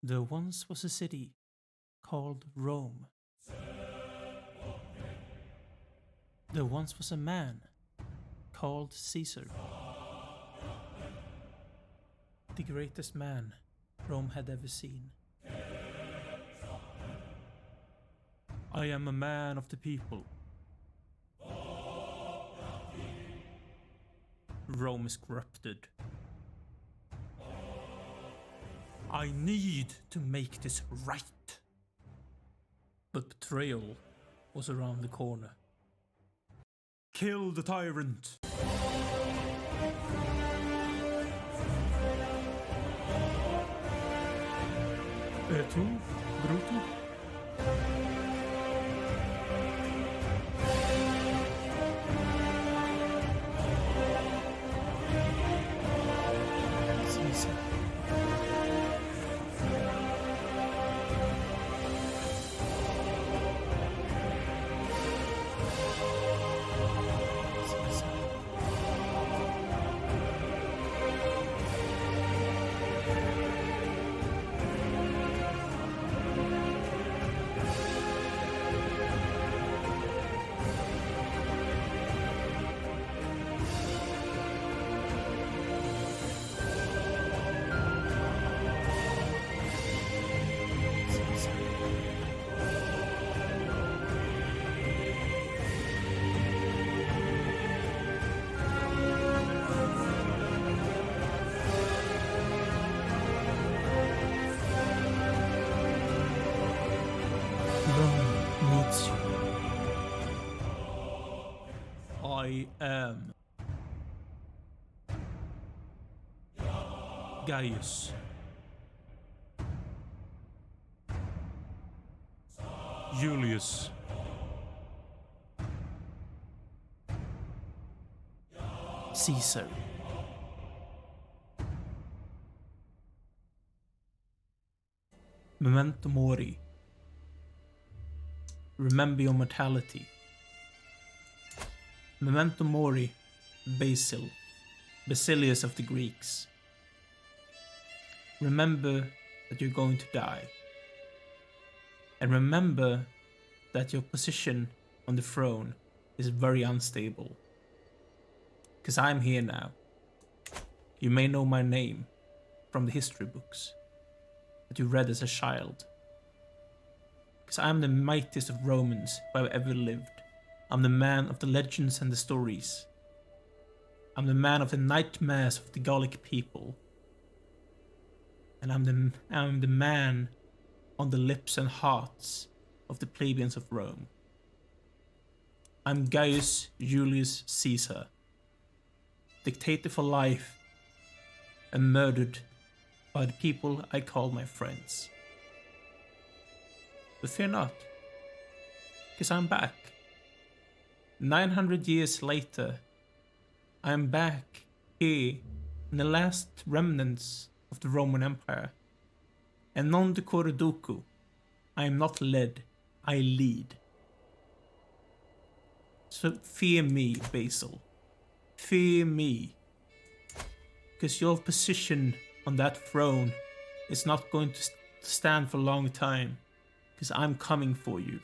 There once was a city called Rome. There once was a man called Caesar. The greatest man Rome had ever seen. I am a man of the people. Rome is corrupted. I need to make this right. But betrayal was around the corner. Kill the tyrant! Tu, Bruto? Caesar. Rome needs you. I am Gaius Julius Caesar. Memento mori. Remember your mortality. Memento mori, Basilius of the Greeks. Remember that you're going to die. And remember that your position on the throne is very unstable. Because I'm here now. You may know my name from the history books that you read as a child. Because I'm the mightiest of Romans who have ever lived. I'm the man of the legends and the stories. I'm the man of the nightmares of the Gallic people. And I'm the man on the lips and hearts of the plebeians of Rome. I'm Gaius Julius Caesar, dictator for life, and murdered by the people I call my friends. But fear not, because I'm back. 900 years later, I am back here in the last remnants of the Roman Empire. And non decore ducu, I am not led, I lead. So fear me, Basil. Fear me. Because your position on that throne is not going to stand for a long time. Because I'm coming for you.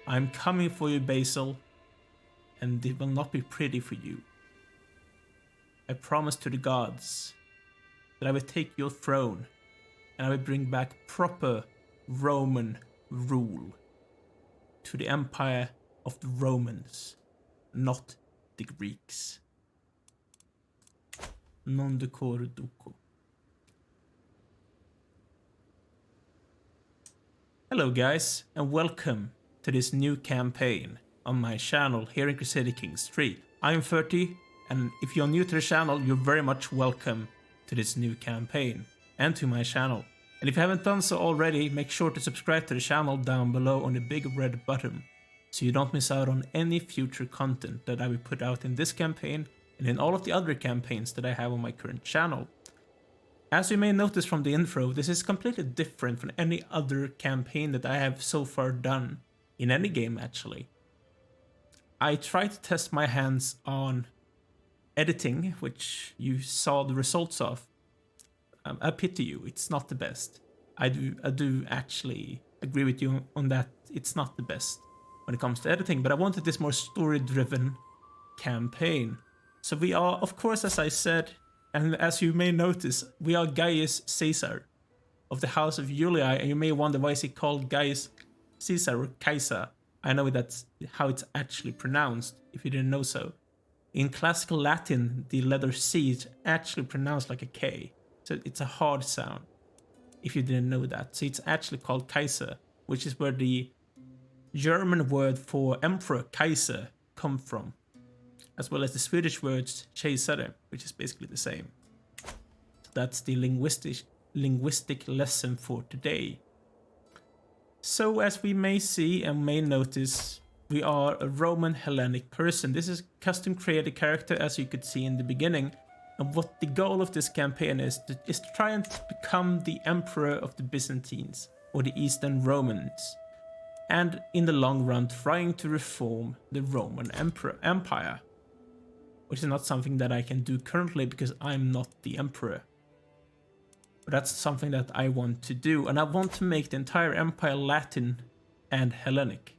I'm coming for you, Basil. And it will not be pretty for you. I promise to the gods that I will take your throne and I will bring back proper Roman rule to the empire of the Romans, not the Greeks. Non decore duco. Hello guys, and welcome to this new campaign on my channel here in Crusader Kings 3. I'm 30, and if you're new to the channel, you're very much welcome to this new campaign and to my channel. And if you haven't done so already, make sure to subscribe to the channel down below on the big red button so you don't miss out on any future content that I will put out in this campaign and in all of the other campaigns that I have on my current channel. As you may notice from the intro, this is completely different from any other campaign that I have so far done in any game actually. I tried to test my hands on editing, which you saw the results of. I pity you, it's not the best. I do actually agree with you on that. It's not the best when it comes to editing, but I wanted this more story-driven campaign. So we are, of course, as I said, and as you may notice, we are Gaius Caesar of the House of Julia, and you may wonder why is he called Gaius Caesar or Caesar. I know that's how it's actually pronounced, if you didn't know so. In classical Latin, the letter C is actually pronounced like a K, so it's a hard sound, if you didn't know that. So it's actually called Kaiser, which is where the German word for emperor, Kaiser, come from, as well as the Swedish words Kejsare, which is basically the same. So that's the linguistic lesson for today. So as we may see and may notice, we are a Roman Hellenic person. This is custom created character, as you could see in the beginning. And what the goal of this campaign is to try and become the emperor of the Byzantines, or the Eastern Romans. And in the long run, trying to reform the Roman Empire. Which is not something that I can do currently because I'm not the emperor. But that's something that I want to do, and I want to make the entire empire Latin and Hellenic.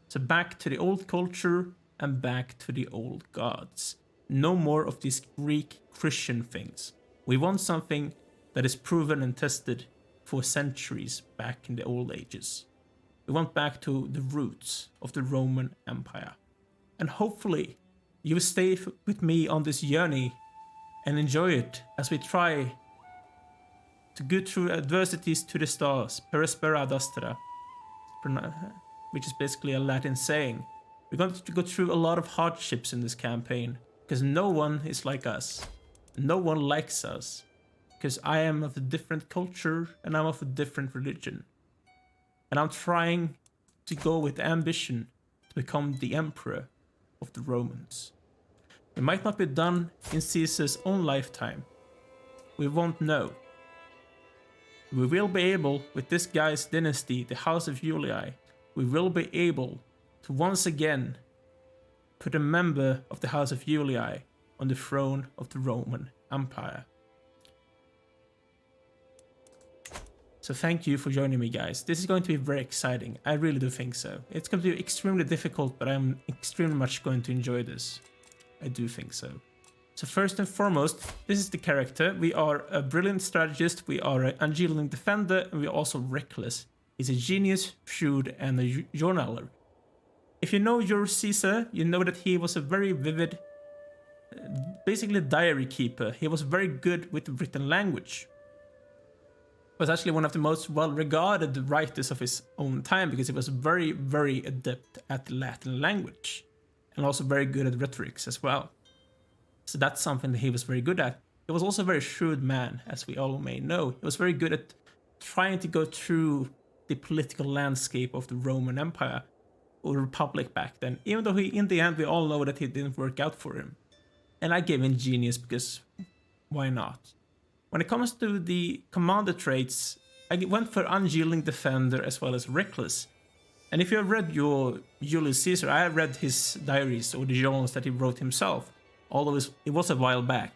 So back to the old culture and back to the old gods. No more of these Greek Christian things. We want something that is proven and tested for centuries back in the old ages. We want back to the roots of the Roman Empire. And hopefully you will stay with me on this journey and enjoy it as we try to go through adversities to the stars, per aspera ad astra, which is basically a Latin saying. We're going to go through a lot of hardships in this campaign, because no one is like us. No one likes us, because I am of a different culture and I'm of a different religion. And I'm trying to go with ambition to become the emperor of the Romans. It might not be done in Caesar's own lifetime. We won't know. We will be able, with this guy's dynasty, the House of Julii, we will be able to once again put a member of the House of Julii on the throne of the Roman Empire. So thank you for joining me, guys. This is going to be very exciting. I really do think so. It's going to be extremely difficult, but I'm extremely much going to enjoy this. I do think so. So first and foremost, this is the character. We are a brilliant strategist, we are an unyielding defender, and we are also reckless. He's a genius, shrewd, and a journaler. If you know Julius Caesar, you know that he was a very vivid, basically diary keeper. He was very good with written language. He was actually one of the most well-regarded writers of his own time because he was very, very adept at the Latin language. And also very good at rhetorics as well. So that's something that he was very good at. He was also a very shrewd man, as we all may know. He was very good at trying to go through the political landscape of the Roman Empire, or Republic back then, even though in the end we all know that it didn't work out for him. And I gave him genius because why not? When it comes to the commander traits, I went for unyielding defender as well as reckless. And if you have read your Julius Caesar, I have read his diaries or the journals that he wrote himself, although it was a while back.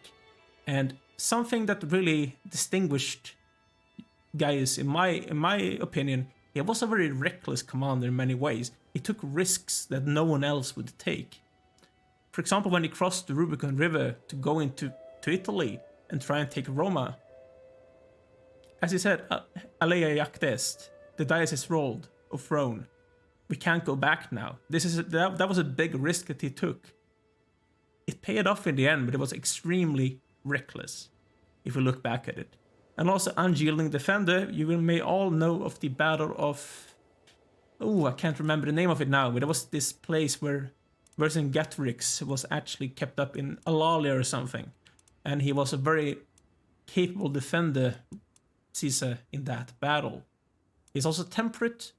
And something that really distinguished Gaius, in my opinion, he was a very reckless commander in many ways. He took risks that no one else would take. For example, when he crossed the Rubicon River to go into Italy and try and take Roma. As he said, Alea iacta est, the dice is rolled, or thrown. We can't go back now. That was a big risk that he took. It paid off in the end, but it was extremely reckless, if we look back at it. And also unyielding defender, you may all know of the battle of... Oh, I can't remember the name of it now, but it was this place where Vercingetorix was actually kept up in Alea or something. And he was a very capable defender, Caesar, in that battle. He's also temperate,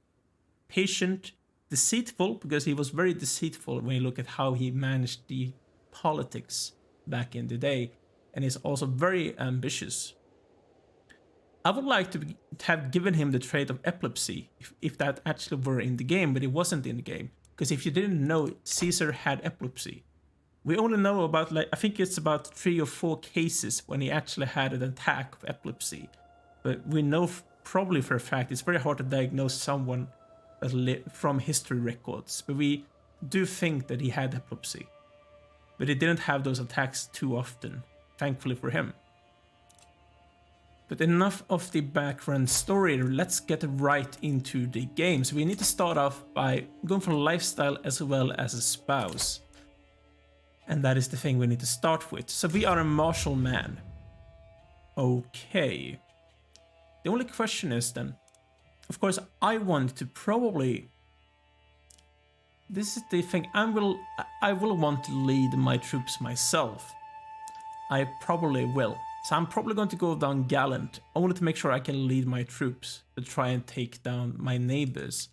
patient, deceitful, because he was very deceitful when you look at how he managed the politics back in the day. And he's also very ambitious. I would like to have given him the trait of epilepsy, if that actually were in the game, but it wasn't in the game. Because if you didn't know, Caesar had epilepsy. We only know about, I think it's about 3 or 4 cases when he actually had an attack of epilepsy. But we know probably for a fact it's very hard to diagnose someone from history records, but we do think that he had epilepsy. But he didn't have those attacks too often, thankfully for him. But enough of the background story, let's get right into the game. So we need to start off by going for lifestyle as well as a spouse. And that is the thing we need to start with. So we are a martial man. Okay. The only question is then, of course, I want to probably... This is the thing, I will want to lead my troops myself. I probably will. So I'm probably going to go down gallant, only to make sure I can lead my troops to try and take down my neighbors.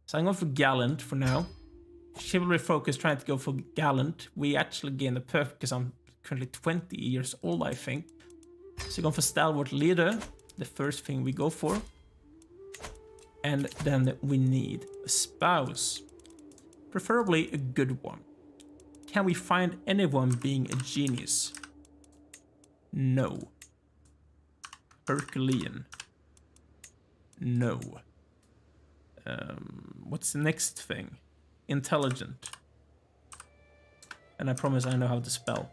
So I'm going for gallant for now. Chivalry focus, trying to go for gallant. We actually gain the perk because I'm currently 20 years old, I think. So going for stalwart leader, the first thing we go for. And then we need a spouse. Preferably a good one. Can we find anyone being a genius? No. Herculean. No. What's the next thing? Intelligent. And I promise I know how to spell.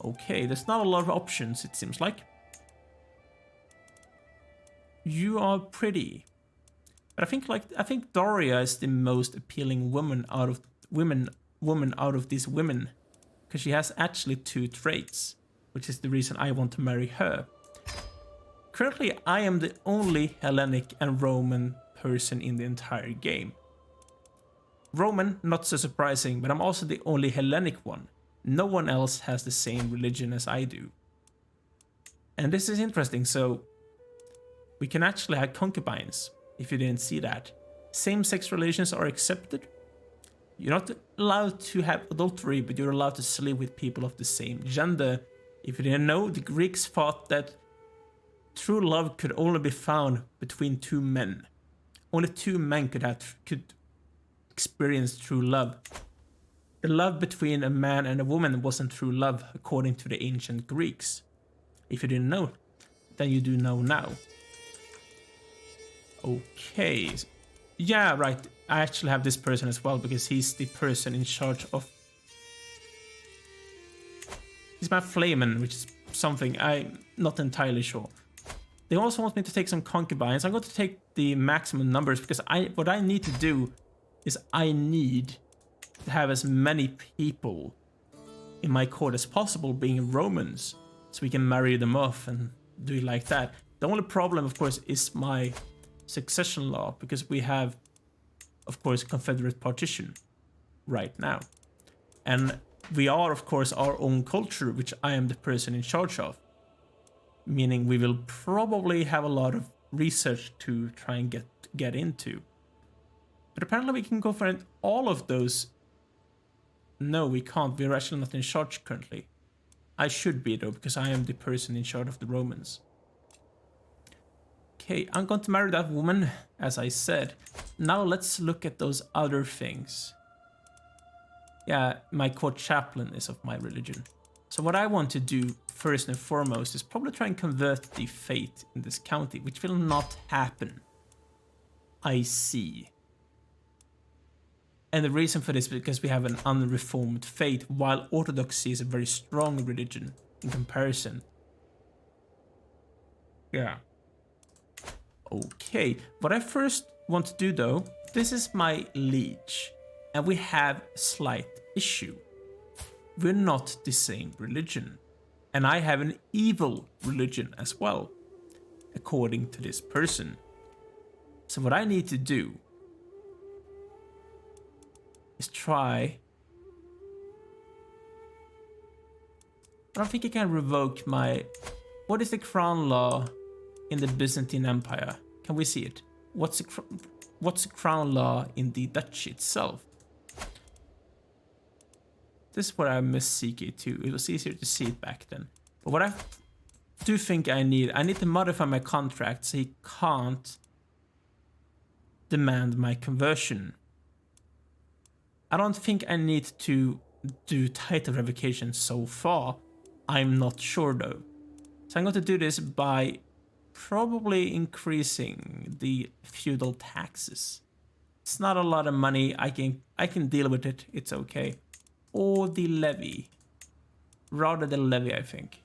Okay, there's not a lot of options, it seems like. You are pretty. But I think Doria is the most appealing woman out of these women. Because she has actually 2 traits, which is the reason I want to marry her. Currently, I am the only Hellenic and Roman person in the entire game. Roman, not so surprising, but I'm also the only Hellenic one. No one else has the same religion as I do. And this is interesting, so we can actually have concubines, if you didn't see that. Same-sex relations are accepted. You're not allowed to have adultery, but you're allowed to sleep with people of the same gender. If you didn't know, the Greeks thought that true love could only be found between 2 men. Only 2 men could experience true love. The love between a man and a woman wasn't true love, according to the ancient Greeks. If you didn't know, then you do know now. Okay. Yeah, right. I actually have this person as well, because he's the person in charge of... He's my flamen, which is something I'm not entirely sure. They also want me to take some concubines. I'm going to take the maximum numbers, because what I need to do is I need to have as many people in my court as possible being Romans, so we can marry them off and do it like that. The only problem, of course, is my succession law, because we have, of course, Confederate partition right now. And we are, of course, our own culture, which I am the person in charge of. Meaning we will probably have a lot of research to try and get into. But apparently we can go for all of those. No, we can't. We're actually not in charge currently. I should be, though, because I am the person in charge of the Romans. Okay, I'm going to marry that woman, as I said. Now let's look at those other things. Yeah, my court chaplain is of my religion. So what I want to do first and foremost is probably try and convert the faith in this county, which will not happen. I see. And the reason for this is because we have an unreformed faith, while Orthodoxy is a very strong religion in comparison. Yeah. Okay, what I first want to do though, this is my liege, and we have a slight issue. We're not the same religion, and I have an evil religion as well, according to this person. So what I need to do is try... I don't think I can revoke my... What is the crown law in the Byzantine Empire? Can we see it? What's the crown law in the duchy itself? This is what I miss CK2. It was easier to see it back then. But what I do think I need to modify my contract so he can't demand my conversion. I don't think I need to do title revocation so far. I'm not sure though. So I'm going to do this by probably increasing the feudal taxes. It's not a lot of money. I can deal with it. It's okay. Or the levy. Rather the levy, I think.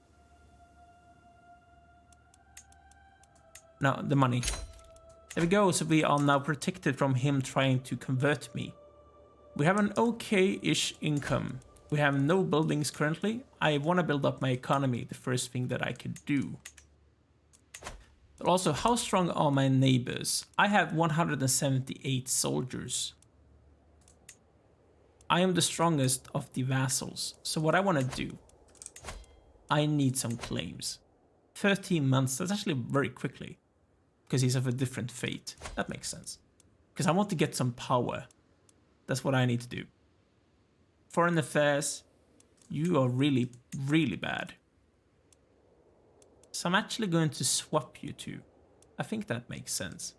No, the money. There we go. So we are now protected from him trying to convert me. We have an okay-ish income. We have no buildings currently. I want to build up my economy, the first thing that I could do. But also, how strong are my neighbors? I have 178 soldiers. I am the strongest of the vassals. So what I want to do, I need some claims. 13 months, that's actually very quickly. Because he's of a different fate. That makes sense. Because I want to get some power. That's what I need to do. Foreign affairs, you are really, really bad. So I'm actually going to swap you two. I think that makes sense.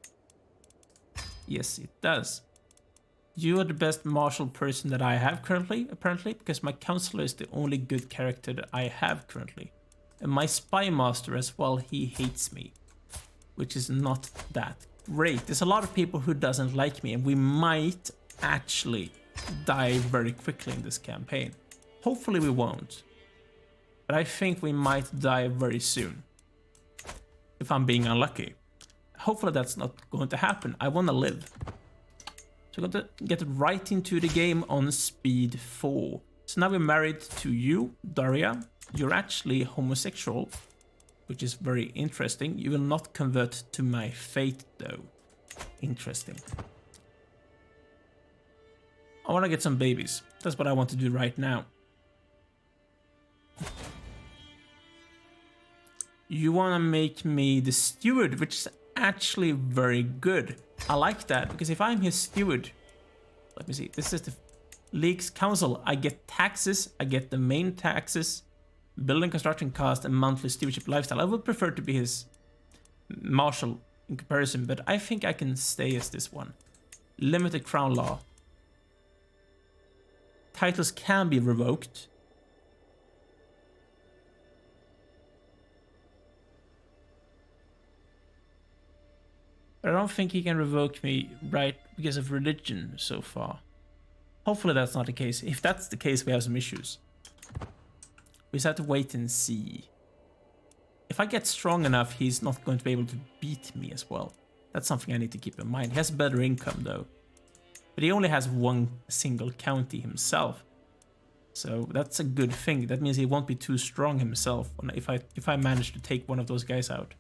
Yes, it does. You are the best martial person that I have currently, apparently, because my counselor is the only good character that I have currently. And my spy master as well, he hates me. Which is not that great. There's a lot of people who doesn't like me, and we might actually die very quickly in this campaign. Hopefully we won't. But I think we might die very soon. If I'm being unlucky. Hopefully that's not going to happen. I want to live. So I'm going to get right into the game on speed 4. So now we're married to you, Daria. You're actually homosexual, which is very interesting. You will not convert to my fate though. Interesting. I want to get some babies. That's what I want to do right now. You want to make me the steward, which is actually very good. I like that, because if I'm his steward, let me see, this is the League's Council. I get taxes, I get the main taxes, building construction cost, and monthly stewardship lifestyle. I would prefer to be his marshal in comparison, but I think I can stay as this one. Limited crown law. Titles can be revoked. I don't think he can revoke me right because of religion so far. Hopefully that's not the case. If that's the case, we have some issues. We just have to wait and see. If I get strong enough, he's not going to be able to beat me as well. That's something I need to keep in mind. He has better income though. But he only has one single county himself. So that's a good thing. That means he won't be too strong himself if I manage to take one of those guys out.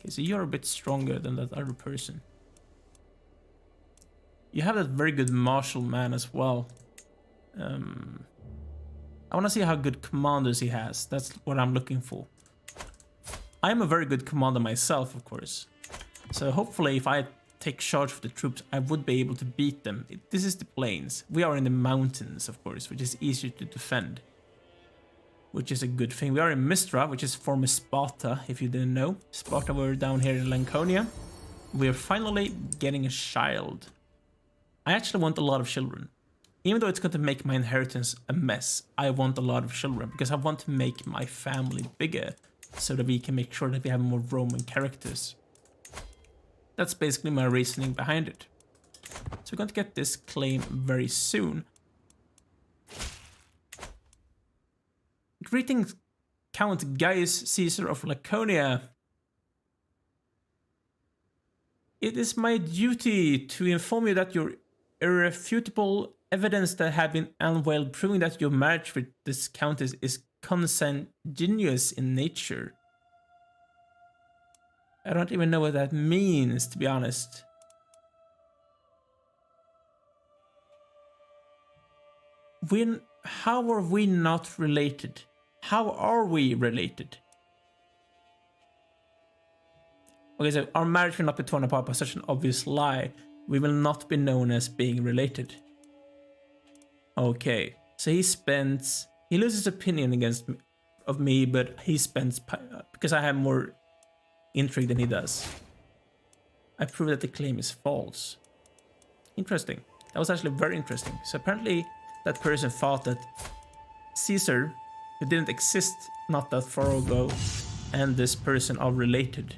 Okay, so you're a bit stronger than that other person. You have that very good martial man as well. I want to see how good commanders he has. That's what I'm looking for. I'm a very good commander myself, of course. So hopefully if I take charge of the troops, I would be able to beat them. This is the plains. We are in the mountains, of course, which is easier to defend. Which is a good thing. We are in Mistra, which is former Sparta, if you didn't know. Sparta were down here in Lanconia. We are finally getting a child. I actually want a lot of children. Even though it's going to make my inheritance a mess, I want a lot of children because I want to make my family bigger so that we can make sure that we have more Roman characters. That's basically my reasoning behind it. So we're going to get this claim very soon. Greetings, Count Gaius Caesar of Laconia. It is my duty to inform you that your irrefutable evidence that have been unveiled proving that your marriage with this countess is consanguineous in nature. I don't even know what that means, to be honest. How are we not related? How are we related? Okay, so our marriage will not be torn apart by such an obvious lie. We will not be known as being related. Okay, so he loses opinion of me, but he spends, because I have more intrigue than he does. I prove that the claim is false. Interesting. That was actually very interesting. So apparently that person thought that Caesar who didn't exist not that far ago, and this person are related.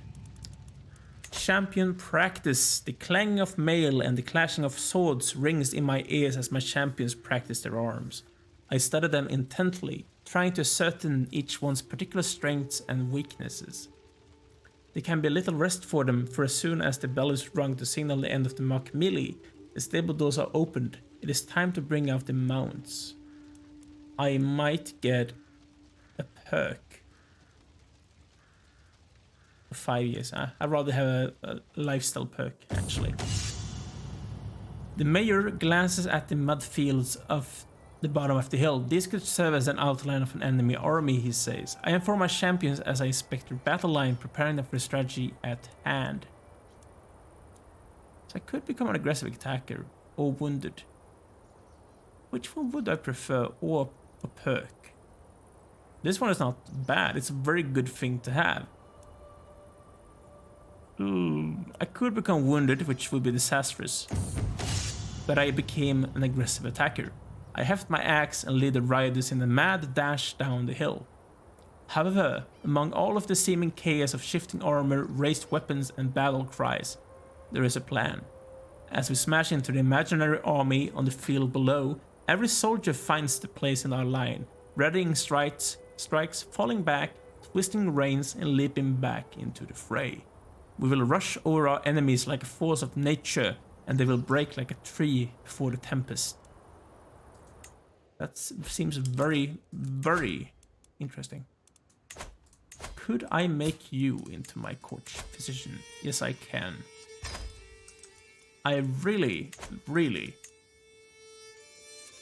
Champion practice. The clang of mail and the clashing of swords rings in my ears as my champions practice their arms. I study them intently, trying to ascertain each one's particular strengths and weaknesses. There can be little rest for them, for as soon as the bell is rung to signal the end of the mock melee, the stable doors are opened. It is time to bring out the mounts. I might get a perk. For 5 years, I'd rather have a lifestyle perk, actually. The mayor glances at the mud fields of the bottom of the hill. These could serve as an outline of an enemy army, he says. I inform my champions as I inspect their battle line, preparing them for the strategy at hand. So I could become an aggressive attacker, or wounded. Which one would I prefer, or a perk? This one is not bad, it's a very good thing to have. I could become wounded, which would be disastrous. But I became an aggressive attacker. I heft my axe and lead the riders in a mad dash down the hill. However, among all of the seeming chaos of shifting armor, raised weapons, and battle cries, there is a plan. As we smash into the imaginary army on the field below, every soldier finds the place in our line, readying strikes, falling back, twisting reins, and leaping back into the fray. We will rush over our enemies like a force of nature, and they will break like a tree before the tempest. That seems very, very interesting. Could I make you into my court physician? Yes, I can. I really...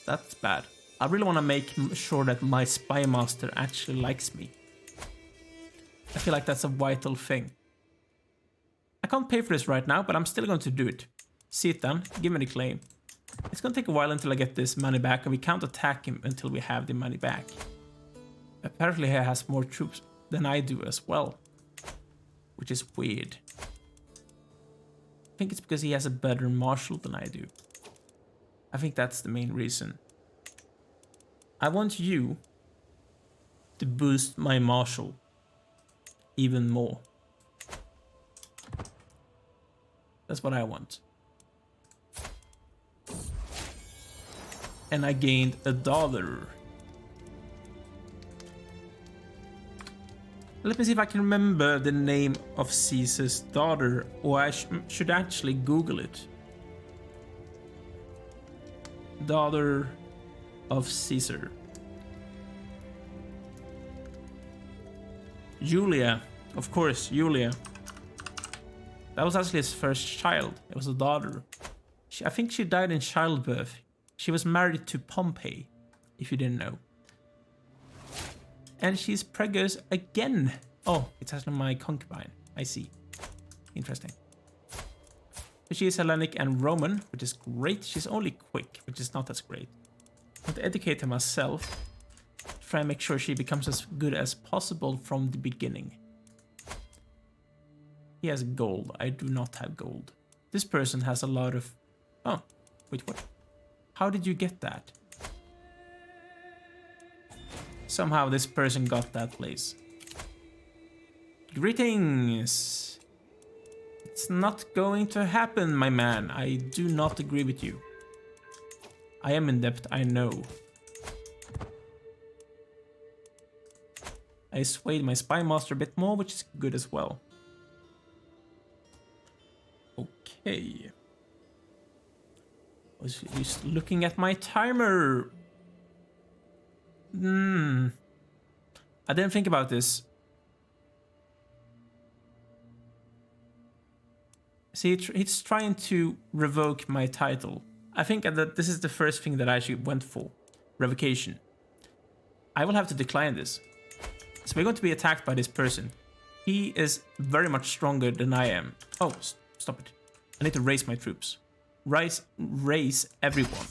That's bad. I really want to make sure that my spy master actually likes me. I feel like that's a vital thing. I can't pay for this right now, but I'm still going to do it. See it done. Give me the claim. It's going to take a while until I get this money back, and we can't attack him until we have the money back. Apparently he has more troops than I do as well, which is weird. I think it's because he has a better marshal than I do. I think that's the main reason. I want you to boost my marshal even more. That's what I want. And I gained a dollar. Let me see if I can remember the name of Caesar's daughter, or I should actually Google it. Daughter of Caesar. Julia. Of course, Julia. That was actually his first child. It was a daughter. I think she died in childbirth. She was married to Pompey, if you didn't know. And she's preggers again. Oh, it's actually my concubine. I see. Interesting. So she is Hellenic and Roman, which is great. She's only quick, which is not as great. I want to educate her myself. Try and make sure she becomes as good as possible from the beginning. He has gold. I do not have gold. This person has a lot of... Oh, wait, what? How did you get that? Somehow this person got that place. Greetings! It's not going to happen, my man. I do not agree with you. I am in debt, I know. I swayed my spy master a bit more, which is good as well. Okay. I was just looking at my timer. I didn't think about this. See, it's trying to revoke my title. I think that this is the first thing that I actually went for. Revocation. I will have to decline this. So we're going to be attacked by this person. He is very much stronger than I am. Oh, stop it. I need to raise my troops. Raise everyone.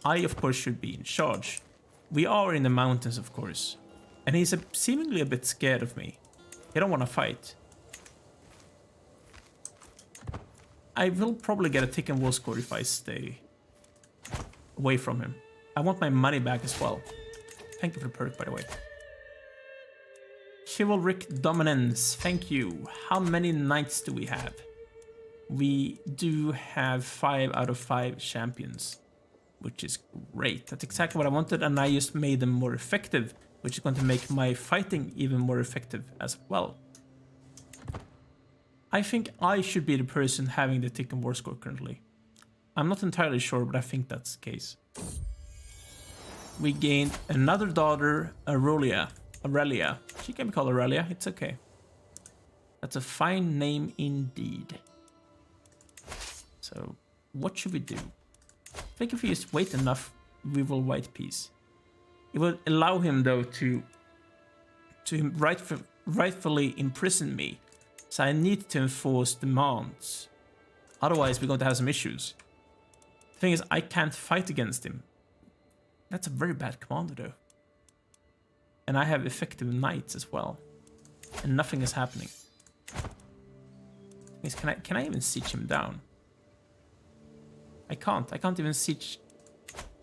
I, of course, should be in charge. We are in the mountains, of course. And he's seemingly a bit scared of me. He don't want to fight. I will probably get a tick and war score if I stay away from him. I want my money back as well. Thank you for the perk, by the way. Chivalric Dominance, thank you. How many knights do we have? We do have 5 out of 5 champions, which is great. That's exactly what I wanted, and I just made them more effective, which is going to make my fighting even more effective as well. I think I should be the person having the tick and war score currently. I'm not entirely sure, but I think that's the case. We gained another daughter, Aurelia. She can be called Aurelia, it's okay. That's a fine name indeed. So, what should we do? I think if we just wait enough, we will white peace. It will allow him, though, to rightfully imprison me. So I need to enforce demands. Otherwise, we're going to have some issues. The thing is, I can't fight against him. That's a very bad commander, though. And I have effective knights as well. And nothing is happening. Can I even siege him down? I can't. I can't even siege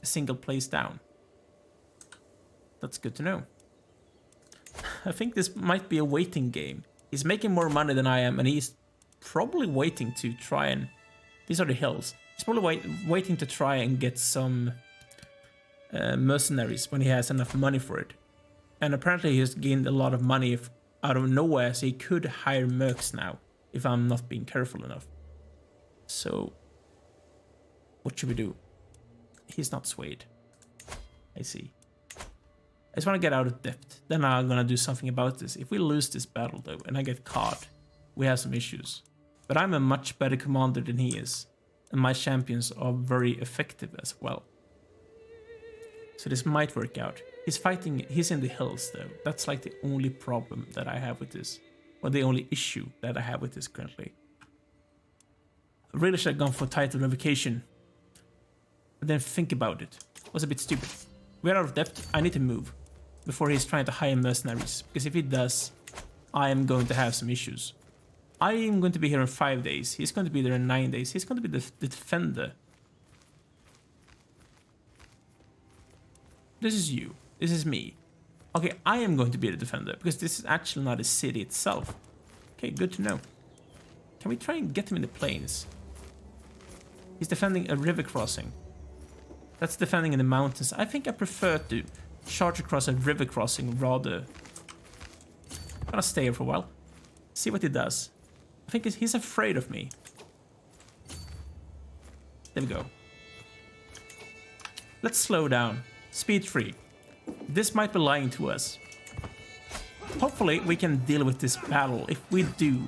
a single place down. That's good to know. I think this might be a waiting game. He's making more money than I am, and he's probably waiting to try and... These are the hills. He's probably waiting to try and get some mercenaries when he has enough money for it. And apparently he has gained a lot of money out of nowhere, so he could hire mercs now, if I'm not being careful enough. So, what should we do? He's not swayed. I see. I just want to get out of debt. Then I'm going to do something about this. If we lose this battle, though, and I get caught, we have some issues. But I'm a much better commander than he is. And my champions are very effective as well. So this might work out. He's fighting, he's in the hills, though. That's like the only problem that I have with this. Or the only issue that I have with this currently. I really should have gone for title revocation. But then think about it. It was a bit stupid. We're out of debt. I need to move before he's trying to hire mercenaries. Because if he does, I am going to have some issues. I am going to be here in 5 days. He's going to be there in 9 days. He's going to be the defender. This is you. This is me. Okay, I am going to be the defender. Because this is actually not a city itself. Okay, good to know. Can we try and get him in the plains? He's defending a river crossing. That's defending in the mountains. I think I prefer to charge across a river crossing rather. I'm gonna stay here for a while. See what he does. I think he's afraid of me. There we go. Let's slow down. Speed 3. This might be lying to us. Hopefully we can deal with this battle. If we do,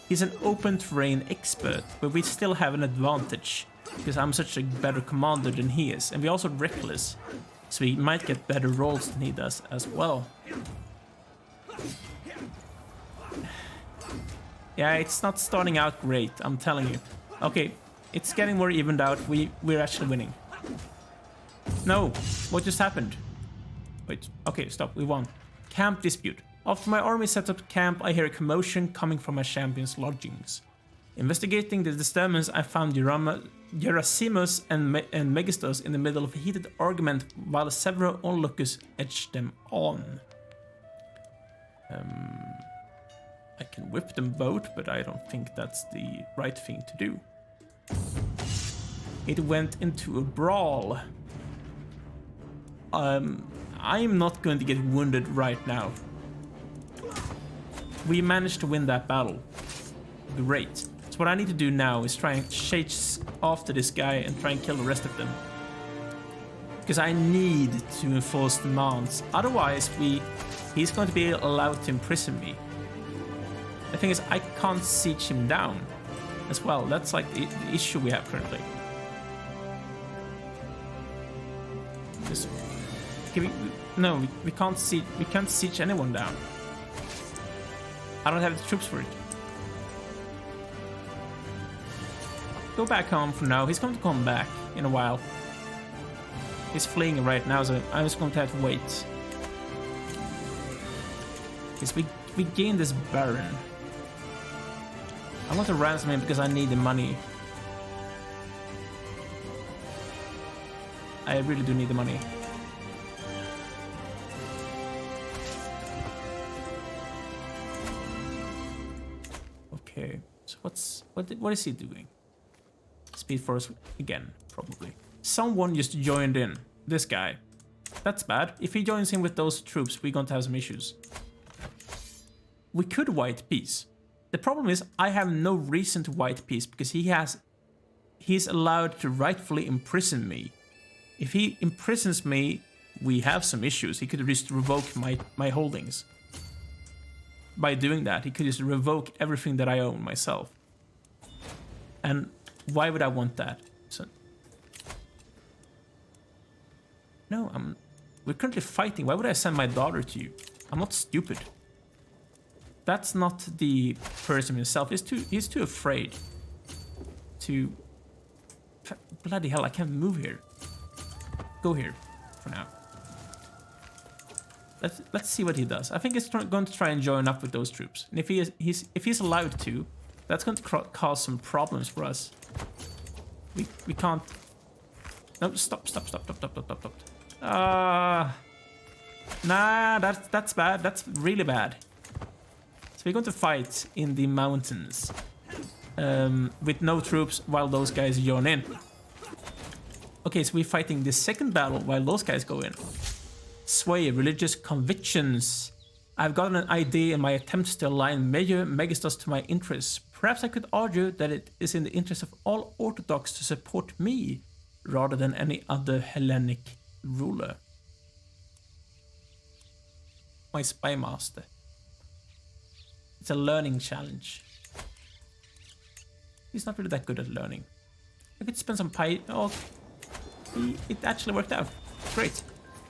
he's an open terrain expert, but we still have an advantage. Because I'm such a better commander than he is. And we're also reckless. So we might get better rolls than he does as well. Yeah, it's not starting out great, I'm telling you. Okay, it's getting more evened out. We're actually winning. No, what just happened? Wait, okay, stop, we won. Camp dispute. After my army set up camp, I hear a commotion coming from my champion's lodgings. Investigating the disturbance, I found Gerasimos and Megistos in the middle of a heated argument while several onlookers edged them on. I can whip them both, but I don't think that's the right thing to do. It went into a brawl. I'm not going to get wounded right now. We managed to win that battle. Great. So what I need to do now is try and chase after this guy and try and kill the rest of them. Because I need to enforce demands. Otherwise, he's going to be allowed to imprison me. The thing is, I can't siege him down as well. That's like the issue we have currently. Just, no, we can't siege anyone down. I don't have the troops for it. Go back home for now. He's going to come back in a while. He's fleeing right now, so I'm just going to have to wait. Because we gained this Baron. I want to ransom him because I need the money. I really do need the money. Okay, so what is he doing? Speed force again, probably. Someone just joined in. This guy. That's bad. If he joins in with those troops, we're going to have some issues. We could white peace. The problem is I have no reason to white peace because he's allowed to rightfully imprison me. If he imprisons me, we have some issues. He could just revoke my holdings. By doing that, he could just revoke everything that I own myself. And why would I want that? So, no, we're currently fighting. Why would I send my daughter to you? I'm not stupid. That's not the person himself. He's too afraid to... Bloody hell, I can't move here. Go here for now. Let's see what he does. I think he's going to try and join up with those troops. And if he's allowed to, that's going to cause some problems for us. We can't... No, stop. Nah, that's bad. That's really bad. So we're going to fight in the mountains with no troops while those guys join in. Okay, so we're fighting the second battle while those guys go in. Sway religious convictions. I've gotten an idea in my attempts to align major Megistus to my interests. Perhaps I could argue that it is in the interest of all Orthodox to support me rather than any other Hellenic ruler. My spy master. It's a learning challenge. He's not really that good at learning. I could spend some pie. Oh, it actually worked out. Great.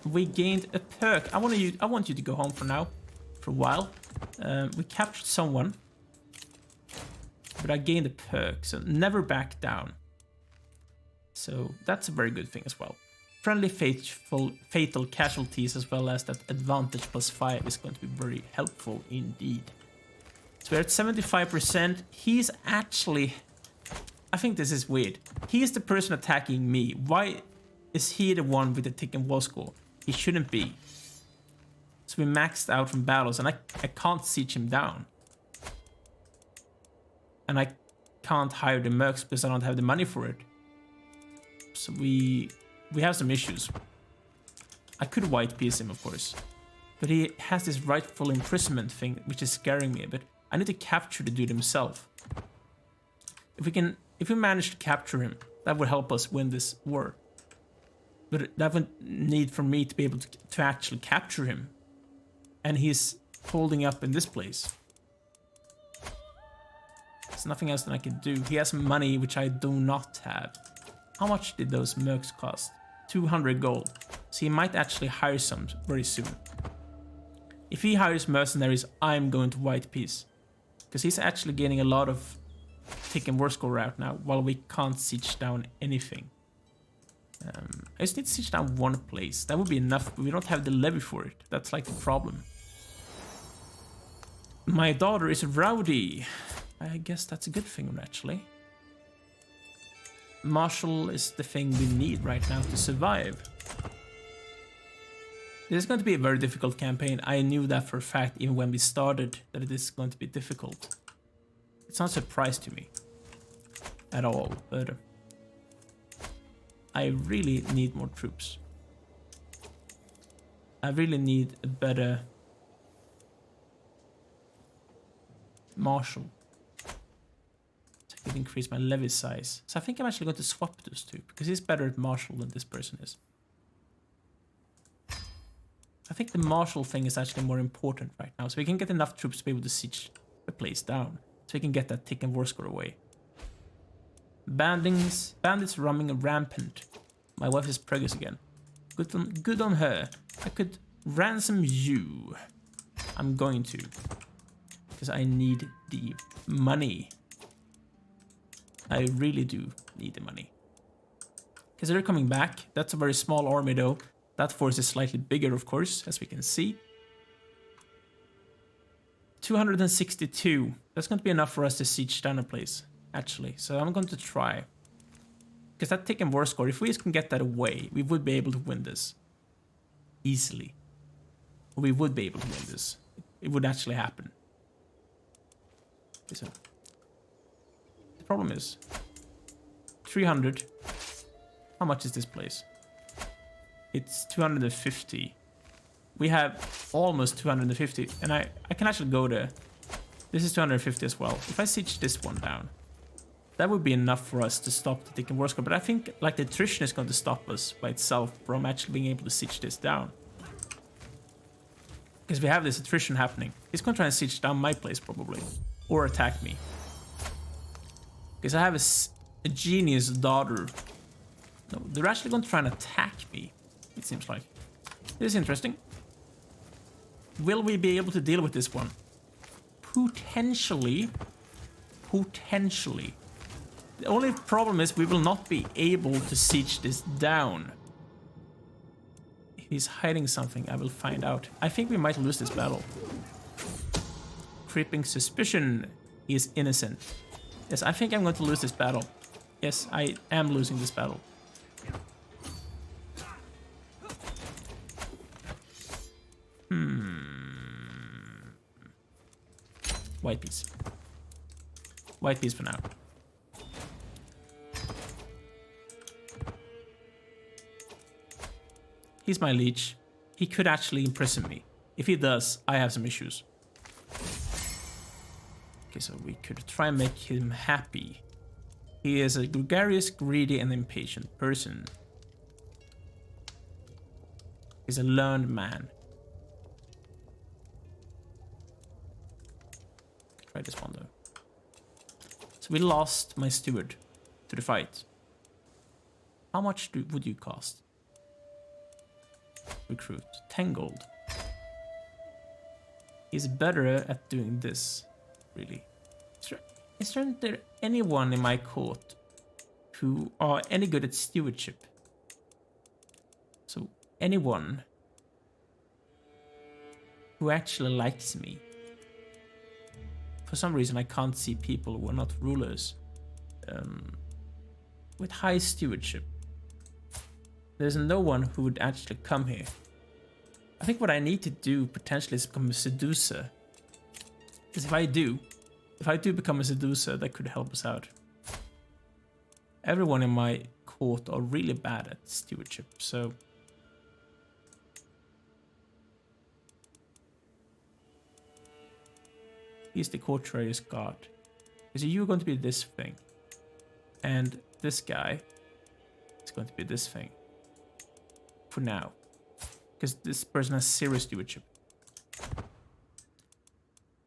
We gained a perk. I want you to go home for now, for a while. We captured someone, but I gained a perk, so never back down. So that's a very good thing as well. Friendly fatal casualties as well as that advantage +5 is going to be very helpful indeed. So we're at 75%. He's actually... I think this is weird. He's the person attacking me. Why is he the one with the ticking war score? He shouldn't be. So we maxed out from battles and I can't siege him down. And I can't hire the mercs because I don't have the money for it. So we have some issues. I could white peace him, of course. But he has this rightful imprisonment thing, which is scaring me a bit. I need to capture the dude himself. If we manage to capture him, that would help us win this war. But that would need for me to be able to actually capture him. And he's holding up in this place. There's nothing else that I can do. He has money, which I do not have. How much did those mercs cost? 200 gold. So he might actually hire some very soon. If he hires mercenaries, I'm going to white peace. Because he's actually gaining a lot of taking war score out now, while we can't siege down anything. I just need to siege down one place. That would be enough, but we don't have the levy for it. That's like the problem. My daughter is rowdy. I guess that's a good thing, actually. Marshal is the thing we need right now to survive. This is going to be a very difficult campaign. I knew that for a fact even when we started, that it is going to be difficult. It's not a surprise to me at all, but I really need more troops. I really need a better marshal. So I could increase my levy size. So I think I'm actually going to swap those two, because he's better at marshal than this person is. I think the marshal thing is actually more important right now, so we can get enough troops to be able to siege the place down. So we can get that tick and war score away. Bandits roaming rampant. My wife is preggers again. Good on her. I could ransom you. I'm going to. Because I need the money. I really do need the money. Because they're coming back. That's a very small army though. That force is slightly bigger, of course, as we can see. 262. That's going to be enough for us to siege down a place, actually. So I'm going to try. Because that tick and war score, if we can get that away, we would be able to win this. Easily. We would be able to win this. It would actually happen. Okay, so the problem is 300. How much is this place? It's 250. We have almost 250, and I can actually go there. This is 250 as well. If I siege this one down, that would be enough for us to stop the tick and war score. But I think like the attrition is going to stop us by itself from actually being able to siege this down. Because we have this attrition happening. He's going to try and siege down my place probably. Or attack me. Because I have a genius daughter. No, they're actually going to try and attack me. It seems like. This is interesting. Will we be able to deal with this one? Potentially. Potentially. The only problem is we will not be able to siege this down. If he's hiding something, I will find out. I think we might lose this battle. Creeping suspicion. He is innocent. Yes, I think I'm going to lose this battle. Yes, I am losing this battle. White piece. White piece for now. He's my leech. He could actually imprison me. If he does, I have some issues. Okay, so we could try and make him happy. He is a gregarious, greedy, and impatient person. He's a learned man. Try this one though. So we lost my steward to the fight. How much would you cost? Recruit 10 gold. He's better at doing this, really. Isn't there anyone in my court who are any good at stewardship? So anyone who actually likes me. For some reason, I can't see people who are not rulers with high stewardship. There's no one who would actually come here. I think what I need to do potentially is become a seducer. Because if I do become a seducer, that could help us out. Everyone in my court are really bad at stewardship, so... He's the courtier's guard. So you're going to be this thing. And this guy is going to be this thing. For now. Because this person has serious stewardship.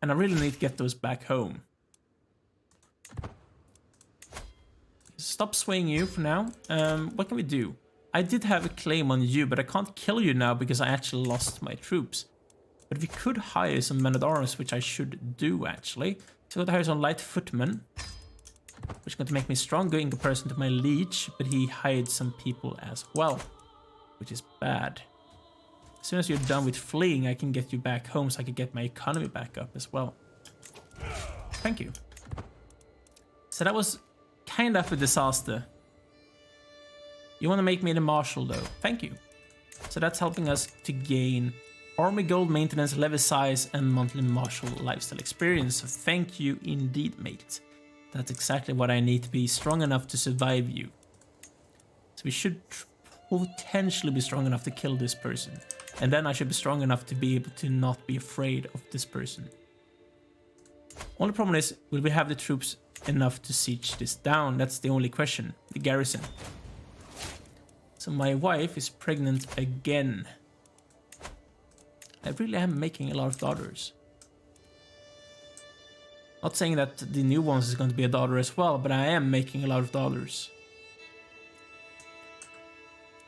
And I really need to get those back home. Stop swaying you for now. What can we do? I did have a claim on you, but I can't kill you now because I actually lost my troops. But we could hire some men-at-arms, which I should do, actually. So I'm going to hire some light footmen, which is going to make me stronger in comparison to my leech, but he hired some people as well, which is bad. As soon as you're done with fleeing, I can get you back home so I can get my economy back up as well. Thank you. So that was kind of a disaster. You want to make me the marshal, though. Thank you. So that's helping us to gain army gold, maintenance, levy size, and monthly martial lifestyle experience. So thank you indeed, mate. That's exactly what I need to be strong enough to survive you. So we should potentially be strong enough to kill this person. And then I should be strong enough to be able to not be afraid of this person. Only problem is, will we have the troops enough to siege this down? That's the only question. The garrison. So my wife is pregnant again. I really am making a lot of daughters. Not saying that the new ones is going to be a daughter as well, but I am making a lot of daughters.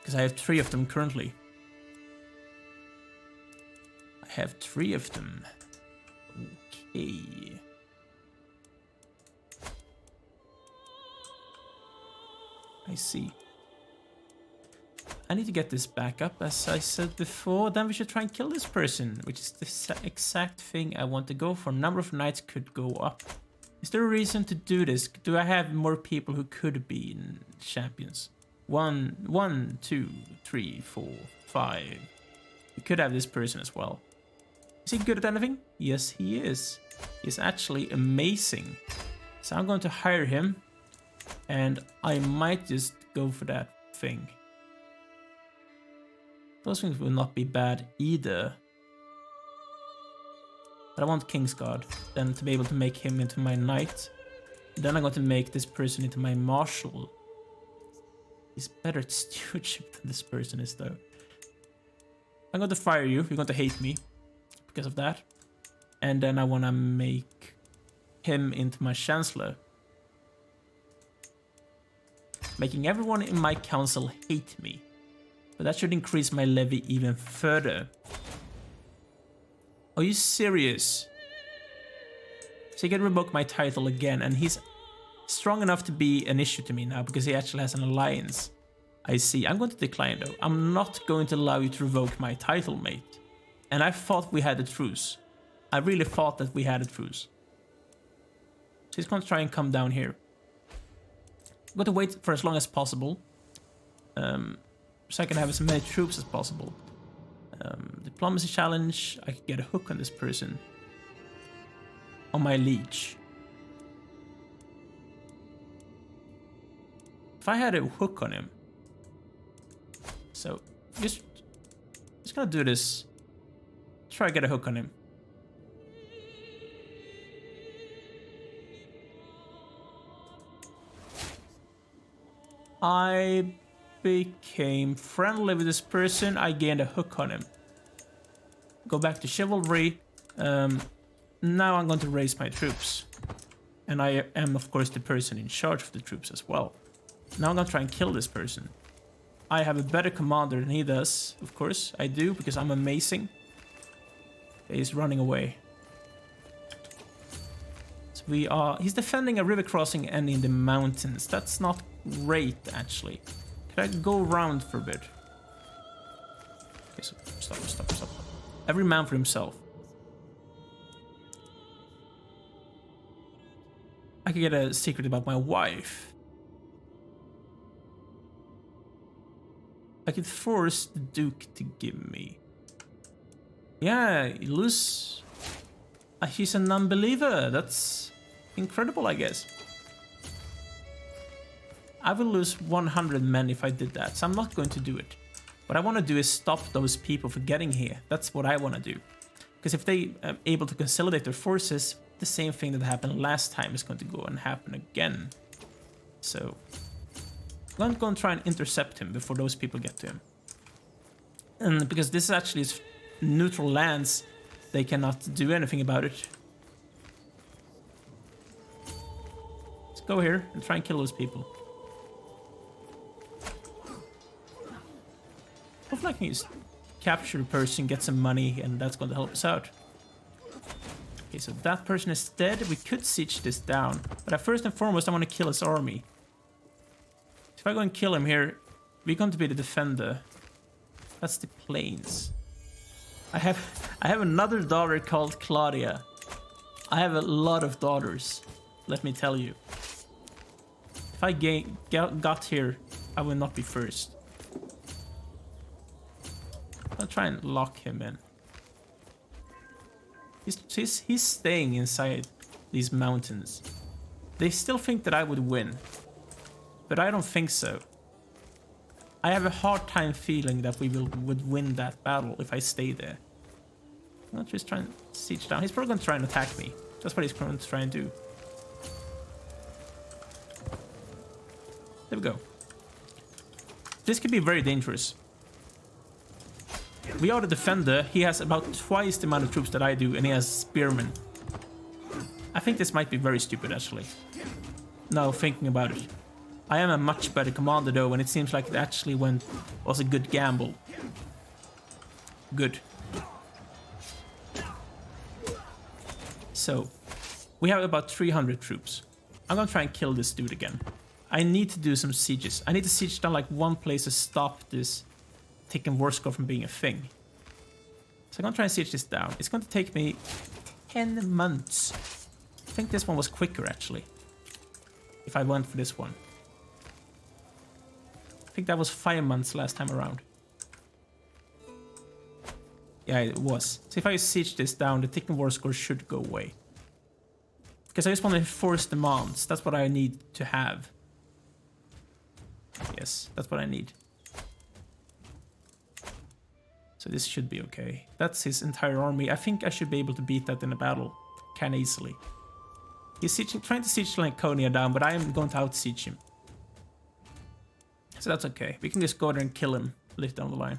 Because I have 3 of them currently. I have 3 of them. Okay. I see. I need to get this back up, as I said before. Then we should try and kill this person, which is the exact thing I want to go for. Number of knights could go up. Is there a reason to do this? Do I have more people who could be in champions? 1, 2, 3, 4, 5. We could have this person as well. Is he good at anything? Yes, he is. He's actually amazing. So I'm going to hire him. And I might just go for that thing. Those things will not be bad either. But I want Kingsguard, then to be able to make him into my knight. Then I'm going to make this person into my marshal. He's better at stewardship than this person is, though. I'm going to fire you. You're going to hate me because of that. And then I want to make him into my chancellor. Making everyone in my council hate me. But that should increase my levy even further. Are you serious? So he can revoke my title again, and he's strong enough to be an issue to me now because he actually has an alliance. I see. I'm going to decline though. I'm not going to allow you to revoke my title, mate. And I thought we had a truce. I really thought that we had a truce. So he's going to try and come down here. I'm going to wait for as long as possible. So I can have as many troops as possible. Diplomacy challenge. I could get a hook on this person. On my liege. If I had a hook on him. So, just gonna do this. Try to get a hook on him. I became friendly with this person. I gained a hook on him. Go back to chivalry. Now I'm going to raise my troops. And I am, of course, the person in charge of the troops as well. Now I'm going to try and kill this person. I have a better commander than he does. Of course, I do, because I'm amazing. He's running away. So he's defending a river crossing and in the mountains. That's not great, actually. Can I go around for a bit? Okay, so stop. Every man for himself. I could get a secret about my wife. I could force the Duke to give me. Yeah, Luz. He's a non-believer. That's incredible, I guess. I will lose 100 men if I did that, so I'm not going to do it. What I want to do is stop those people from getting here. That's what I want to do. Because if they are able to consolidate their forces, the same thing that happened last time is going to go and happen again. So I'm going to try and intercept him before those people get to him. And because this actually is neutral lands, they cannot do anything about it. Let's go here and try and kill those people. Hopefully I can just capture a person, get some money, and that's going to help us out. Okay, so that person is dead. We could siege this down. But first and foremost, I want to kill his army. If I go and kill him here, we're going to be the defender. That's the plains. I have another daughter called Claudia. I have a lot of daughters, let me tell you. If I got here, I will not be first. I'll try and lock him in. He's staying inside these mountains. They still think that I would win. But I don't think so. I have a hard time feeling that we would win that battle if I stay there. I'm not just trying to siege down. He's probably going to try and attack me. That's what he's going to try and do. There we go. This could be very dangerous. We are the defender. He has about twice the amount of troops that I do, and he has spearmen. I think this might be very stupid, actually. Now thinking about it. I am a much better commander, though, and it seems like it actually was a good gamble. Good. So, we have about 300 troops. I'm gonna try and kill this dude again. I need to do some sieges. I need to siege down like one place to stop this Tikkun Warsko from being a thing. So I'm gonna try and siege this down. It's going to take me 10 months. think this one was quicker, actually. If I went for this one. I think that was 5 months last time around. Yeah, it was. So if I siege this down, the ticking war score should go away. Because I just want to force demands. That's what I need to have. Yes, that's what I need. So this should be okay. That's his entire army. I think I should be able to beat that in a battle. Kinda easily. He's trying to siege Laconia down, but I am going to out-siege him. So that's okay. We can just go there and kill him later down the line.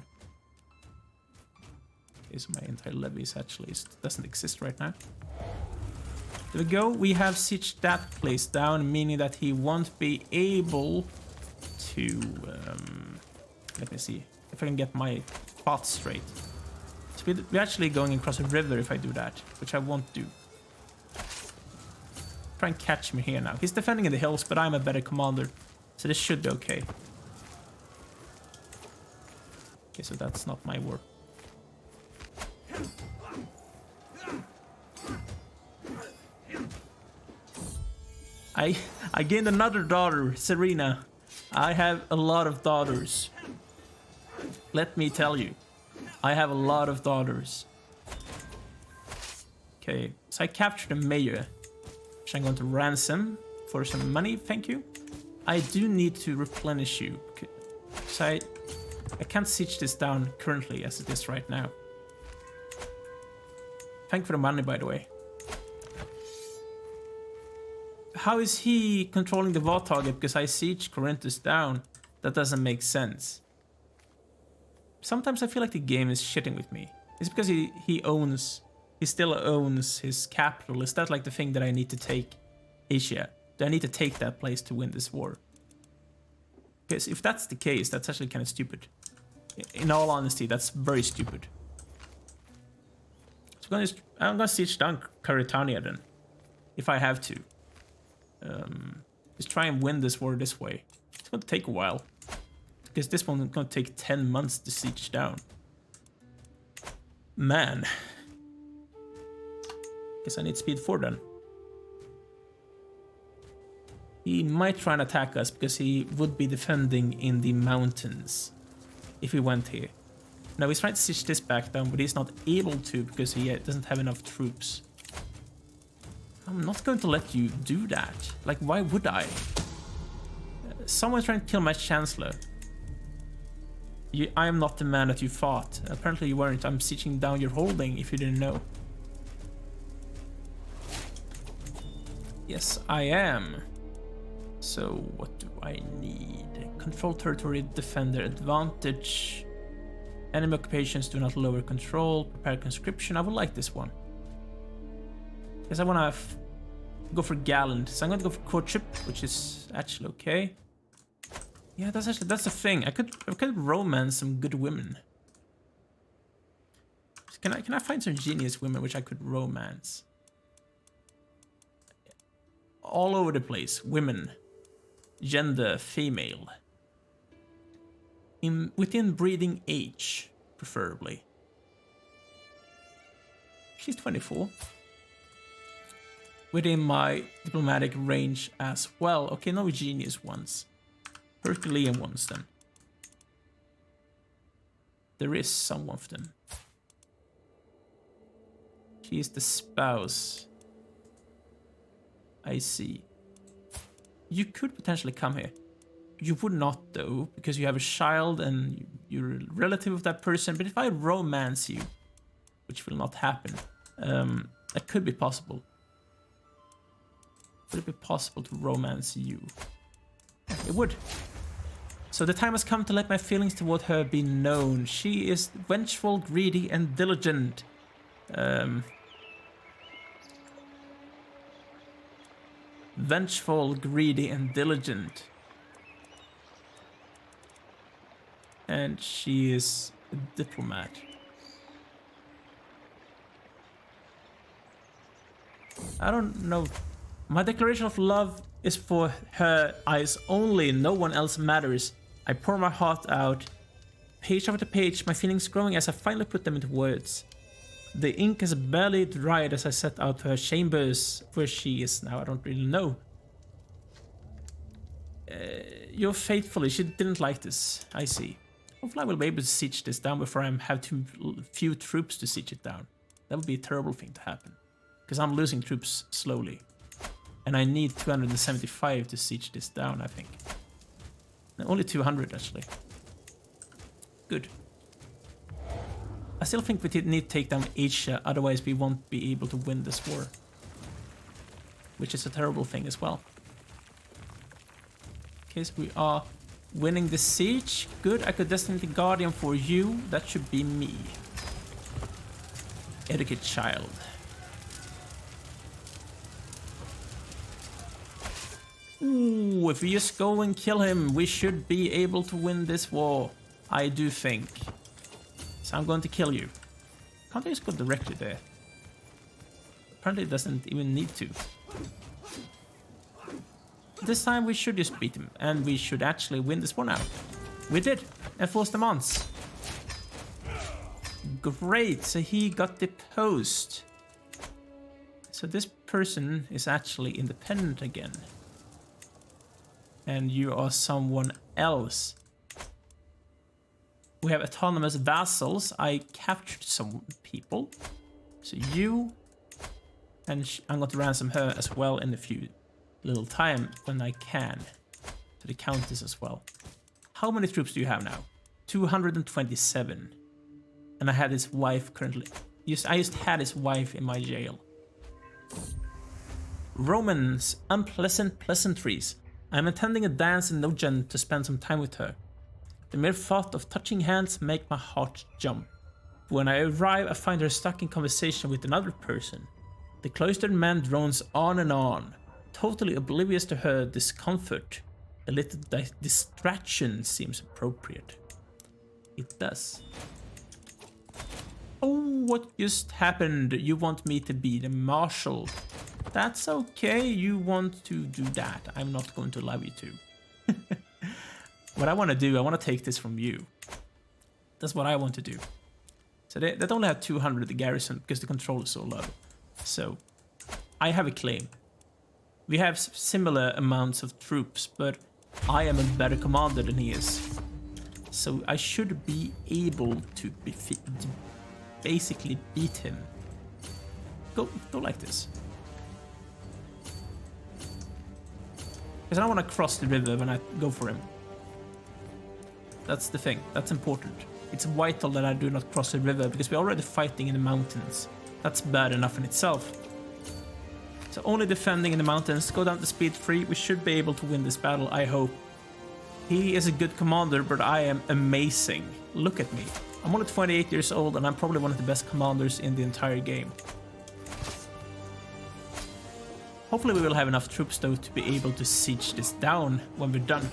Okay, so my entire levy is actually doesn't exist right now. There we go. We have sieged that place down, meaning that he won't be able to... let me see if I can get my thoughts straight. So we're actually going across a river if I do that, which I won't do. Try and catch me here now. He's defending in the hills, but I'm a better commander, so this should be okay. Okay, so that's not my work. I gained another daughter, Serena. I have a lot of daughters. Let me tell you, I have a lot of daughters. Okay, so I captured a mayor, which I'm going to ransom for some money, thank you. I do need to replenish you. So I can't siege this down currently as it is right now. Thank you for the money, by the way. How is he controlling the VOD target because I siege Corinthus down? That doesn't make sense. Sometimes I feel like the game is shitting with me. It's because he still owns his capital. Is that like the thing that I need to take? Asia. Do I need to take that place to win this war? Because if that's the case, that's actually kind of stupid. In all honesty, that's very stupid. So I'm gonna siege down Caritania then, if I have to. Just try and win this war this way. It's going to take a while. Because this one is going to take 10 months to siege down. Man. Guess I need speed 4 then. He might try and attack us because he would be defending in the mountains. If he went here. Now he's trying to siege this back down, but he's not able to because he doesn't have enough troops. I'm not going to let you do that. Like, why would I? Someone's trying to kill my chancellor. I am not the man that you fought. Apparently you weren't. I'm sieging down your holding if you didn't know. Yes, I am. So, what do I need? Control territory, defender advantage. Enemy occupations do not lower control. Prepare conscription. I would like this one. Because I want to go for gallant. So I'm going to go for courtship, which is actually okay. Yeah, that's the thing. I could romance some good women. Can I find some genius women which I could romance? All over the place. Women. Gender, female. Within breeding age, preferably. She's 24. Within my diplomatic range as well. Okay, no genius ones. Herculean ones then. There is some of them. She is the spouse. I see. You could potentially come here. You would not though, because you have a child and you're a relative of that person. But if I romance you, which will not happen, that could be possible. Would it be possible to romance you? It would. So the time has come to let my feelings toward her be known. She is vengeful, greedy, and diligent. Vengeful, greedy, and diligent. And she is a diplomat. I don't know. My declaration of love is for her eyes only. No one else matters. I pour my heart out. Page after page, my feelings growing as I finally put them into words. The ink has barely dried as I set out to her chambers. Where she is now, I don't really know. You're faithfully. She didn't like this. I see. Hopefully I will be able to siege this down before I have too few troops to siege it down. That would be a terrible thing to happen. Because I'm losing troops slowly. And I need 275 to siege this down, I think. No, only 200 actually. Good. I still think we need to take down Asia, otherwise we won't be able to win this war. Which is a terrible thing as well. Okay, so we are winning the siege. Good, I could designate the guardian for you. That should be me. Educate child. Ooh, if we just go and kill him, we should be able to win this war. I do think. So I'm going to kill you. Can't I just go directly there? Apparently it doesn't even need to. This time we should just beat him, and we should actually win this war now. We did! Enforce demands. Great, so he got deposed. So this person is actually independent again. And you are someone else. We have autonomous vassals. I captured some people. So you... And I'm going to ransom her as well in a few little time when I can. To the countess as well. How many troops do you have now? 227. And I had his wife currently... I just had his wife in my jail. Romans, unpleasant pleasantries. I am attending a dance in Nogent to spend some time with her. The mere thought of touching hands make my heart jump. When I arrive, I find her stuck in conversation with another person. The cloistered man drones on, totally oblivious to her discomfort. A little distraction seems appropriate. It does. Oh, what just happened? You want me to be the marshal? That's okay, you want to do that. I'm not going to allow you to. What I want to do, I want to take this from you. That's what I want to do. So they only have 200 the garrison because the control is so low. So I have a claim. We have similar amounts of troops, but I am a better commander than he is. So I should be able to basically beat him. Go like this. Because I don't want to cross the river when I go for him. That's the thing. That's important. It's vital that I do not cross the river because we're already fighting in the mountains. That's bad enough in itself. So only defending in the mountains. Go down to speed 3. We should be able to win this battle, I hope. He is a good commander, but I am amazing. Look at me. I'm only 28 years old and I'm probably one of the best commanders in the entire game. Hopefully we will have enough troops though to be able to siege this down when we're done.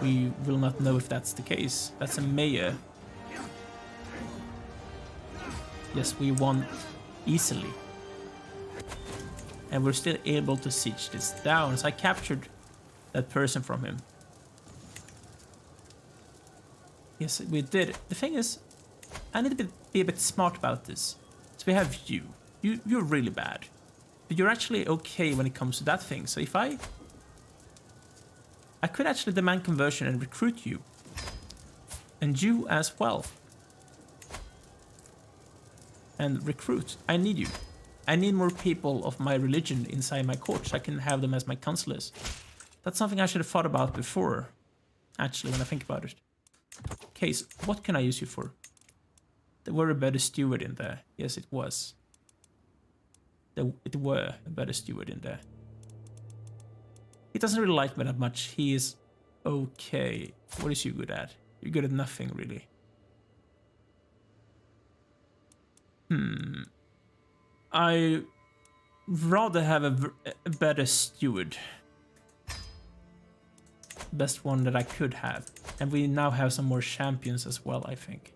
We will not know if that's the case. That's a mayor. Yes, we won easily. And we're still able to siege this down. So I captured that person from him. Yes, we did. The thing is, I need to be a bit smart about this. So we have you. You're really bad. But you're actually okay when it comes to that thing. So if I could actually demand conversion and recruit you. And you as well. And recruit. I need you. I need more people of my religion inside my court so I can have them as my counselors. That's something I should have thought about before. Actually, when I think about it. Okay, so what can I use you for? There were a better steward in there. Yes, it was. It were a better steward in there. He doesn't really like me that much. He is okay. What is you good at? You're good at nothing, really. I rather have a better steward. Best one that I could have. And we now have some more champions as well, I think.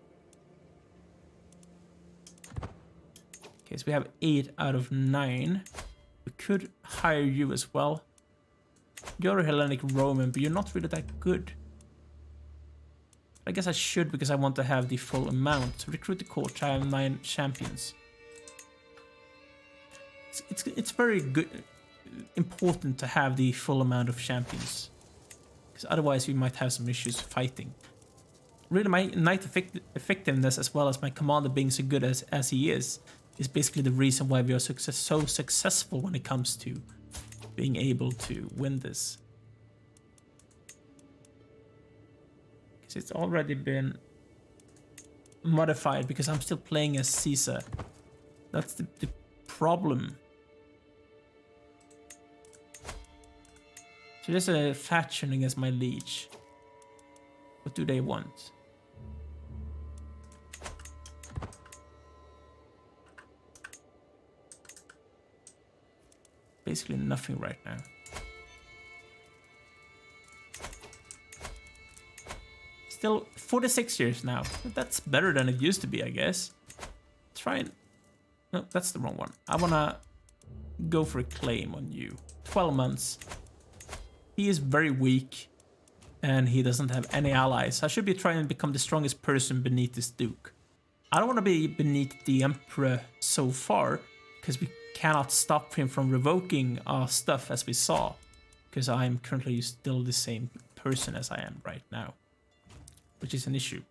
Okay, so we have 8 out of 9. We could hire you as well. You're a Hellenic Roman, but you're not really that good. I guess I should because I want to have the full amount. To recruit the court, I have 9 champions. It's very good, important to have the full amount of champions. Because otherwise we might have some issues fighting. Really, my knight effectiveness as well as my commander being so good as he is basically the reason why we are so successful when it comes to being able to win this. Because it's already been modified because I'm still playing as Caesar. That's the problem. So there's a faction against my liege. What do they want? Basically nothing right now. Still 46 years now. That's better than it used to be, I guess. Try and... No, that's the wrong one. I wanna go for a claim on you. 12 months. He is very weak. And he doesn't have any allies. I should be trying to become the strongest person beneath this duke. I don't want to be beneath the emperor so far, because we cannot stop him from revoking our stuff as we saw. Because I'm currently still the same person as I am right now. Which is an issue.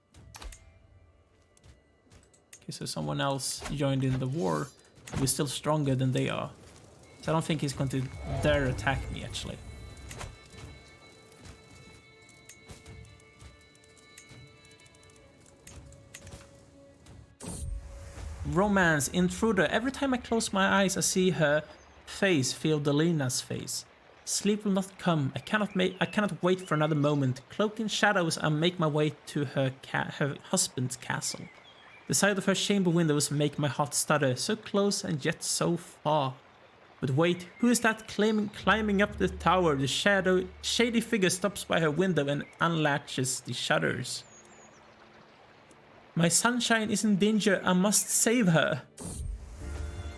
Okay, so someone else joined in the war. We're still stronger than they are. So I don't think he's going to dare attack me actually. Romance, intruder. Every time I close my eyes, I see her face, Theodolina's face. Sleep will not come. I cannot wait for another moment. Cloaked in shadows, I make my way to her husband's castle. The sight of her chamber windows make my heart stutter. So close and yet so far. But wait, who is that climbing up the tower? The shady figure stops by her window and unlatches the shutters. My sunshine is in danger, I must save her.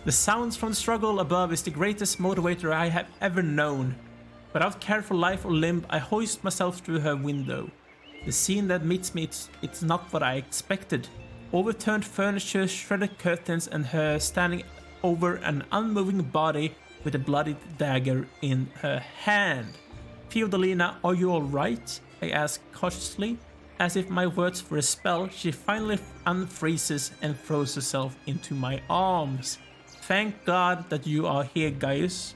The sounds from the struggle above is the greatest motivator I have ever known. Without care for life or limb, I hoist myself through her window. The scene that meets me, it's not what I expected. Overturned furniture, shredded curtains, and her standing over an unmoving body with a bloody dagger in her hand. Theodolina, are you alright? I ask cautiously. As if my words were a spell, she finally unfreezes and throws herself into my arms. Thank God that you are here, Gaius.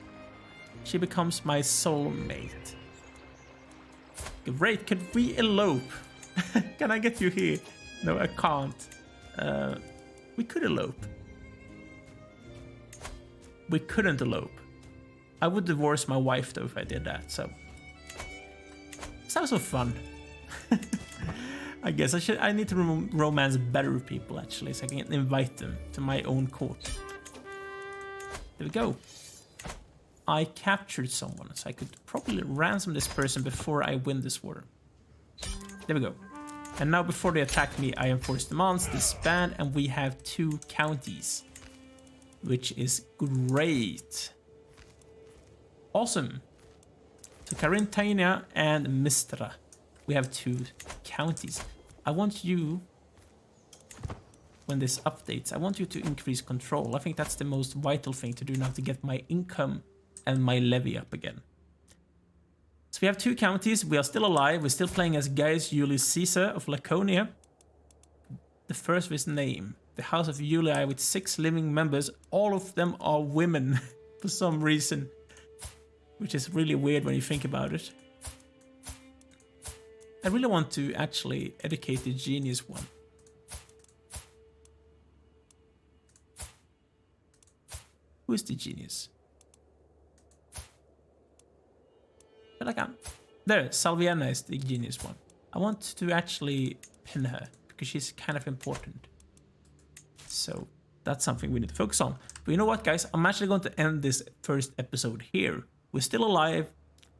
She becomes my soulmate. Great, could we elope? Can I get you here? No, I can't. We could elope. We couldn't elope. I would divorce my wife though if I did that, so... Sounds so fun. I guess I need to romance better people actually, so I can invite them to my own court. There we go. I captured someone, so I could probably ransom this person before I win this war. There we go. And now before they attack me, I enforce demands, disband, and we have 2 counties. Which is great. Awesome. So Carintania and Mistra. We have 2 counties. I want you, when this updates, I want you to increase control. I think that's the most vital thing to do now to get my income and my levy up again. So we have 2 counties. We are still alive. We're still playing as Gaius Julius Caesar of Laconia. The first of his name. The House of Julii with 6 living members. All of them are women for some reason. Which is really weird when you think about it. I really want to actually educate the genius one. Who is the genius? I feel like there, Salviana is the genius one. I want to actually pin her because she's kind of important. So that's something we need to focus on. But you know what, guys? I'm actually going to end this first episode here. We're still alive.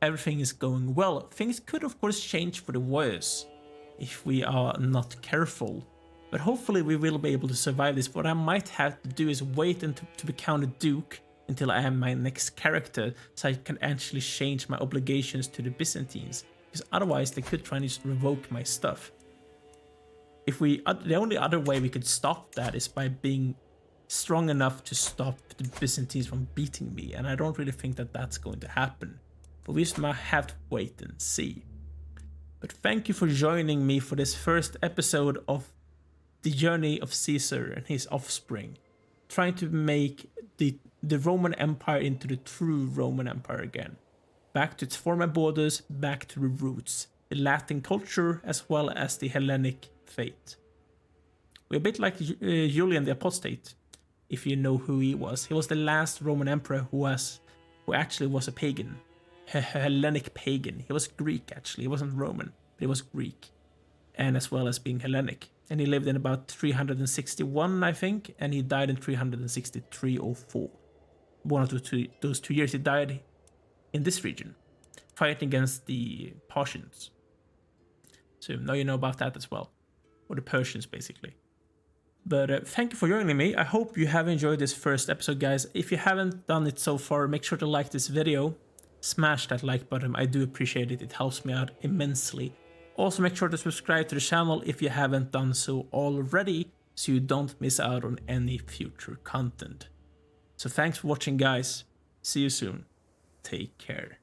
Everything is going well. Things could, of course, change for the worse if we are not careful. But hopefully we will be able to survive this. What I might have to do is wait until to become a duke until I have my next character, so I can actually change my obligations to the Byzantines. Because otherwise they could try and just revoke my stuff. the only other way we could stop that is by being strong enough to stop the Byzantines from beating me, and I don't really think that that's going to happen. But we just might have to wait and see. But thank you for joining me for this first episode of the journey of Caesar and his offspring, trying to make the Roman Empire into the true Roman Empire again. Back to its former borders, back to the roots, the Latin culture as well as the Hellenic faith. We're a bit like Julian the Apostate, if you know who he was. He was the last Roman emperor who actually was a pagan. A Hellenic pagan. He was Greek actually, he wasn't Roman, but he was Greek. And as well as being Hellenic. And he lived in about 361, I think, and he died in 363 or 4. One of those 2 years he died in this region, fighting against the Parthians. So now you know about that as well. Or the Persians, basically. But thank you for joining me. I hope you have enjoyed this first episode, guys. If you haven't done it so far, make sure to like this video. Smash that like button. I do appreciate it. It helps me out immensely. Also, make sure to subscribe to the channel if you haven't done so already, so you don't miss out on any future content. So thanks for watching, guys. See you soon. Take care.